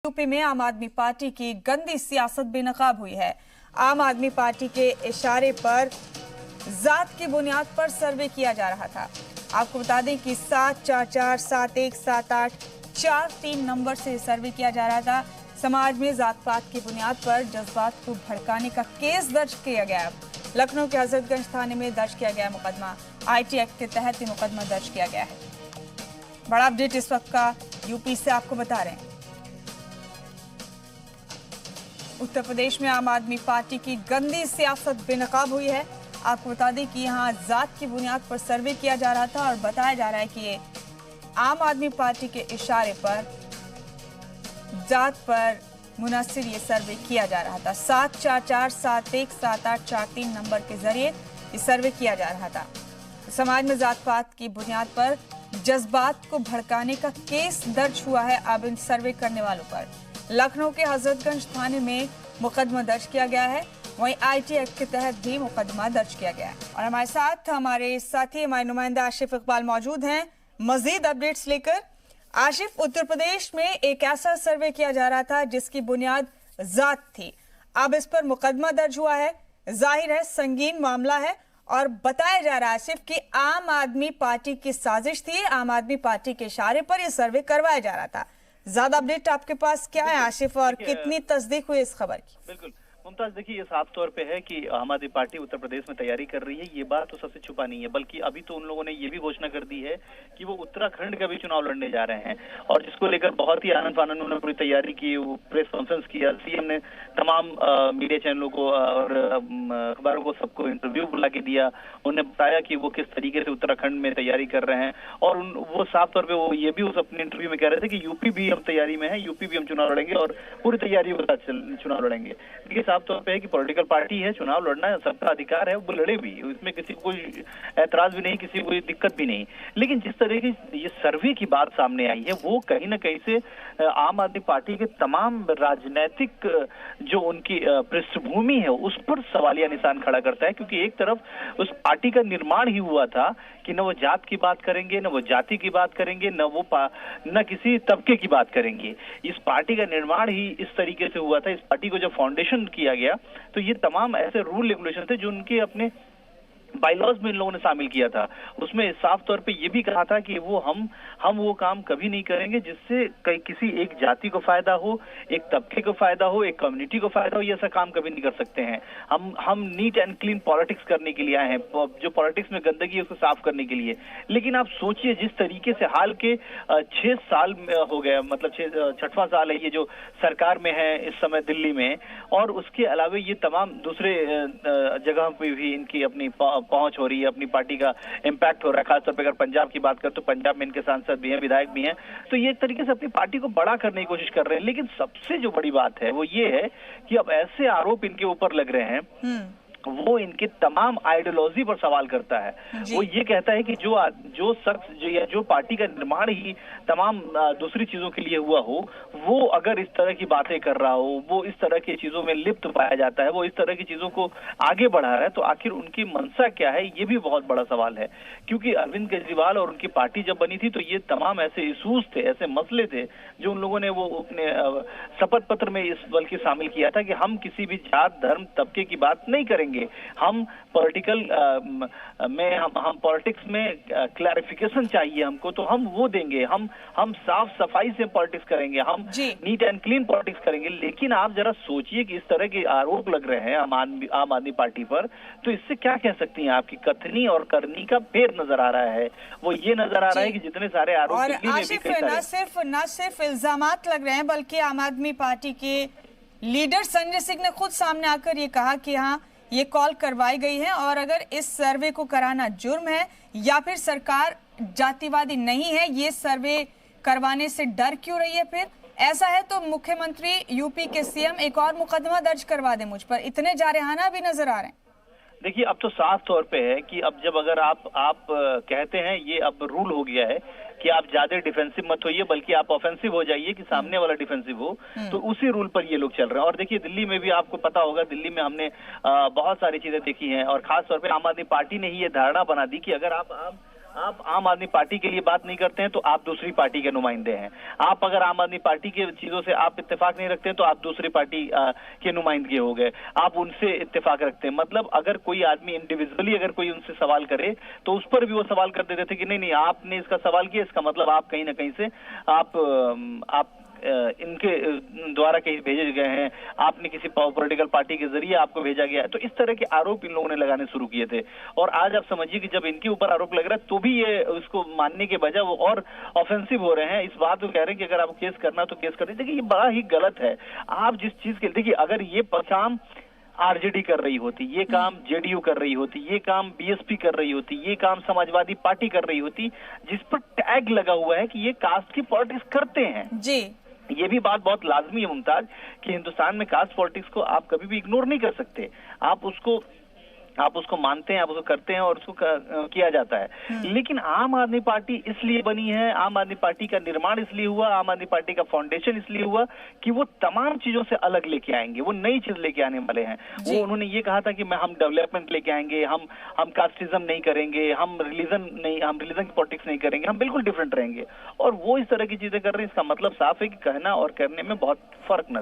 UP में आम आदमी पार्टी की गंदी सियासत बेनकाब हुई है। आम आदमी पार्टी के इशारे पर जात की बुनियाद पर सर्वे किया जा रहा था। आपको बता दें कि 744, 71, 78, 43 नंबर से सर्वे किया जा रहा था। समाज में जात पात की बुनियाद पर जज्बात को भड़काने का केस दर्ज किया गया। लखनऊ के हजरतगंज थाने में दर्ज किया गया मुकदमा। IT एक्ट के तहत ये मुकदमा दर्ज किया गया है। बड़ा अपडेट इस वक्त का यूपी से आपको बता रहे हैं। उत्तर प्रदेश में आम आदमी पार्टी की गंदी सियासत बेनकाब हुई है। आपको बता दें कि यहाँ जात की बुनियाद पर सर्वे किया जा रहा था और बताया जा रहा है कि ये आम आदमी पार्टी के इशारे पर जात पर मुनस्सिर ये सर्वे किया जा रहा था। 744, 71, 78, 43 नंबर के जरिए ये सर्वे किया जा रहा था। समाज में जात पात की बुनियाद पर जज्बात को भड़काने का केस दर्ज हुआ है अब इन सर्वे करने वालों पर। लखनऊ के हजरतगंज थाने में मुकदमा दर्ज किया गया है। वहीं IT एक्ट के तहत भी मुकदमा दर्ज किया गया है। और हमारे साथ हमारे साथी हमारे नुमाइंदा आशिफ इकबाल मौजूद हैं मजीद अपडेट्स लेकर। आशिफ, उत्तर प्रदेश में एक ऐसा सर्वे किया जा रहा था जिसकी बुनियाद जात थी। अब इस पर मुकदमा दर्ज हुआ है। जाहिर है संगीन मामला है और बताया जा रहा है आशिफ कि आम आदमी पार्टी की साजिश थी। आम आदमी पार्टी के इशारे पर यह सर्वे करवाया जा रहा था। ज्यादा अपडेट आपके पास क्या है आशिफ और कितनी तस्दीक हुई इस खबर की? बिल्कुल मुमताज, देखिए ये साफ तौर पे है कि आम आदमी पार्टी उत्तर प्रदेश में तैयारी कर रही है। ये बात तो सबसे छुपा नहीं है, बल्कि अभी तो उन लोगों ने ये भी घोषणा कर दी है कि वो उत्तराखंड का भी चुनाव लड़ने जा रहे हैं और जिसको लेकर बहुत ही आनंद फानंद उन्होंने पूरी तैयारी की। वो प्रेस कॉन्फ्रेंस किया, CM ने तमाम मीडिया चैनलों को और अखबारों को सबको इंटरव्यू बुला के दिया। उन्होंने बताया कि वो किस तरीके से उत्तराखंड में तैयारी कर रहे हैं और वो साफ तौर पर वो ये भी उस अपने इंटरव्यू में कह रहे थे कि यूपी भी हम तैयारी में है, यूपी भी हम चुनाव लड़ेंगे और पूरी तैयारी के साथ चुनाव लड़ेंगे। देखिए साफ तौर पर है कि पॉलिटिकल पार्टी है, चुनाव लड़ना सबका अधिकार है, वो लड़े भी, इसमें किसी को कोई ऐतराज भी नहीं, किसी को कोई दिक्कत भी नहीं। लेकिन जिस तरह की ये सर्वे की बात सामने आई है वो कहीं ना कहीं से आम आदमी पार्टी के तमाम राजनीतिक जो उनकी पृष्ठभूमि है उस पर सवालिया निशान खड़ा करता है, क्योंकि एक तरफ उस पार्टी का निर्माण ही हुआ था कि न वो जात की बात करेंगे, न वो जाति की बात करेंगे, न किसी तबके की बात करेंगे। इस पार्टी का निर्माण ही इस तरीके से हुआ था। इस पार्टी को जब फाउंडेशन किया गया तो ये तमाम ऐसे रूल रेगुलेशन थे जो उनके अपने बाइलॉज में इन लोगों ने शामिल किया था। उसमें साफ तौर पे ये भी कहा था कि वो हम वो काम कभी नहीं करेंगे जिससे किसी एक जाति को फायदा हो, एक तबके को फायदा हो, एक कम्युनिटी को फायदा हो। ये ऐसा काम कभी नहीं कर सकते हैं। हम नीट एंड क्लीन पॉलिटिक्स करने के लिए आए हैं, जो पॉलिटिक्स में गंदगी है उसको साफ करने के लिए। लेकिन आप सोचिए जिस तरीके से हाल के 6 साल हो गया, मतलब 6वां साल है ये जो सरकार में है इस समय दिल्ली में, और उसके अलावा ये तमाम दूसरे जगह पे भी इनकी अपनी पहुंच हो रही है, अपनी पार्टी का इम्पैक्ट हो रहा है। खासतौर पर अगर पंजाब की बात करें तो पंजाब में इनके सांसद भी हैं, विधायक भी हैं, तो ये एक तरीके से अपनी पार्टी को बड़ा करने की कोशिश कर रहे हैं। लेकिन सबसे जो बड़ी बात है वो ये है कि अब ऐसे आरोप इनके ऊपर लग रहे हैं वो इनके तमाम आइडियोलॉजी पर सवाल करता है। वो ये कहता है कि जो शख्स जो पार्टी का निर्माण ही तमाम दूसरी चीजों के लिए हुआ हो, वो अगर इस तरह की बातें कर रहा हो, वो इस तरह की चीजों में लिप्त पाया जाता है, वो इस तरह की चीजों को आगे बढ़ा रहा है, तो आखिर उनकी मंशा क्या है, ये भी बहुत बड़ा सवाल है। क्योंकि अरविंद केजरीवाल और उनकी पार्टी जब बनी थी तो ये तमाम ऐसे इशूज थे, ऐसे मसले थे जो उन लोगों ने वो अपने शपथ पत्र में इस बल्कि शामिल किया था कि हम किसी भी जात धर्म तबके की बात नहीं करेंगे। हम पॉलिटिकल में हम पॉलिटिक्स में क्लैरिफिकेशन चाहिए हमको, तो हम वो देंगे। हम साफ सफाई से पॉलिटिक्स करेंगे, हम नीट एंड क्लीन पॉलिटिक्स करेंगे। लेकिन आप जरा सोचिए कि इस तरह के आरोप लग रहे हैं आम आदमी पार्टी पर, तो इससे क्या कह सकती हैं? आपकी कथनी और करनी का फेर नजर आ रहा है। वो ये नजर आ रहा है कि जितने सारे आरोप और आशिफ न सिर्फ इल्जामात लग रहे हैं बल्कि आम आदमी पार्टी के लीडर संजय सिंह ने खुद सामने आकर ये कहा कि हाँ ये कॉल करवाई गई है और अगर इस सर्वे को कराना जुर्म है या फिर सरकार जातिवादी नहीं है, ये सर्वे करवाने से डर क्यों रही है? फिर ऐसा है तो मुख्यमंत्री यूपी के CM एक और मुकदमा दर्ज करवा दे मुझ पर। इतने जारहाना भी नजर आ रहे हैं। देखिए अब तो साफ तौर पे है कि अब जब अगर आप कहते हैं, ये अब रूल हो गया है कि आप ज्यादा डिफेंसिव मत होइए बल्कि आप ऑफेंसिव हो जाइए कि सामने वाला डिफेंसिव हो, तो उसी रूल पर ये लोग चल रहे हैं। और देखिए दिल्ली में भी आपको पता होगा, दिल्ली में हमने बहुत सारी चीजें देखी हैं और खास तौर पे आम आदमी पार्टी ने ही ये धारणा बना दी कि अगर आप आप आम आदमी पार्टी के लिए बात नहीं करते हैं तो आप दूसरी पार्टी के नुमाइंदे हैं। आप अगर आम आदमी पार्टी के चीजों से आप इत्तेफाक नहीं रखते हैं तो आप दूसरी पार्टी के नुमाइंदगी हो गए, आप उनसे इत्तेफाक रखते हैं। मतलब अगर कोई आदमी इंडिविजुअली अगर कोई उनसे सवाल करे तो उस पर भी वो सवाल कर देते थे कि नहीं नहीं आपने इसका सवाल किया, इसका मतलब आप कहीं ना कहीं से आप इनके द्वारा कहीं भेजे गए हैं, आपने किसी पॉलिटिकल पार्टी के जरिए आपको भेजा गया है। तो इस तरह के आरोप इन लोगों ने लगाने शुरू किए थे और आज आप समझिए कि जब इनके ऊपर आरोप लग रहा है तो भी ये उसको मानने के बजाय वो और ऑफेंसिव हो रहे हैं। इस बात को कह रहे हैं कि अगर आपको केस करना तो केस कर दीजिए। ये बड़ा ही गलत है। आप जिस चीज के देखिए, अगर ये काम आरजेडी कर रही होती, ये काम जेडीयू कर रही होती, ये काम बीएसपी कर रही होती, ये काम समाजवादी पार्टी कर रही होती, जिस पर टैग लगा हुआ है कि ये कास्ट की पॉलिटिक्स करते हैं जी, ये भी बात बहुत लाजमी है मुमताज कि हिंदुस्तान में कास्ट पॉलिटिक्स को आप कभी भी इग्नोर नहीं कर सकते। आप उसको मानते हैं, आप उसको करते हैं और उसको किया जाता है। लेकिन आम आदमी पार्टी इसलिए बनी है, आम आदमी पार्टी का निर्माण इसलिए हुआ, आम आदमी पार्टी का फाउंडेशन इसलिए हुआ कि वो तमाम चीजों से अलग लेके आएंगे, वो नई चीज लेके आने वाले हैं। वो उन्होंने ये कहा था कि हम डेवलपमेंट लेके आएंगे, हम कास्टिज्म नहीं करेंगे, हम रिलीजन की पॉलिटिक्स नहीं करेंगे, हम बिल्कुल डिफरेंट रहेंगे। और वो इस तरह की चीजें कर रहे हैं। इसका मतलब साफ है कि कहना और करने में बहुत फर्क नजर